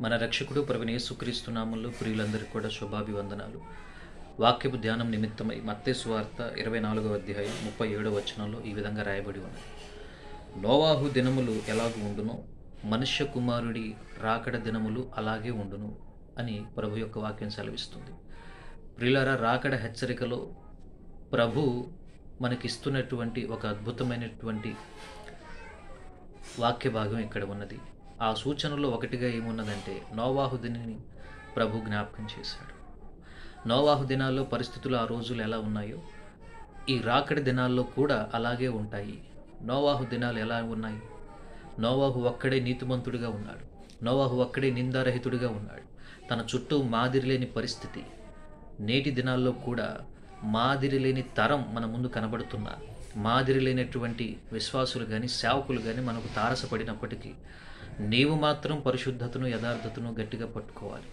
మన రక్షకుడు ప్రభువైన యేసుక్రీస్తు నామములో ప్రియులందరికీ కూడా శుభాభివందనాలు. వాక్యపు ధ్యానం నిమిత్తమై మత్తయి సువార్త 24వ అధ్యాయం 37వ వచనంలో ఈ విధంగా రాయబడి ఉన్నది. నోవాహు దినములు ఎలాగూ ఉండునో మనుష్య కుమారుడి రాకడ దినములు అలాగే ఉండును అని ప్రభు యొక్క వాక్యం సెలవిస్తుంది. ప్రియులారా, రాకడ హెచ్చరికలో ప్రభు మనకిస్తున్నటువంటి ఒక అద్భుతమైనటువంటి వాక్య భాగం ఇక్కడ ఉన్నది. ఆ సూచనలో ఒకటిగా ఏమున్నదంటే, నోవాహు దినాన్ని ప్రభు జ్ఞాపకం చేశాడు. నోవాహు దినాల్లో పరిస్థితులు ఆ రోజులు ఎలా ఉన్నాయో ఈ రాకడి దినాల్లో కూడా అలాగే ఉంటాయి. నోవాహు దినాలు ఎలా ఉన్నాయి? నోవాహు ఒక్కడే నీతిమంతుడిగా ఉన్నాడు. నోవాహు ఒక్కడే నిందారహితుడిగా ఉన్నాడు. తన చుట్టూ మాదిరి లేని పరిస్థితి. నేటి దినాల్లో కూడా మాదిరి లేని తరం మన ముందు కనబడుతున్న మాదిరి లేనటువంటి విశ్వాసులు కానీ సేవకులు కానీ మనకు తారసపడినప్పటికీ నీవు మాత్రం పరిశుద్ధతను యథార్థతను గట్టిగా పట్టుకోవాలి.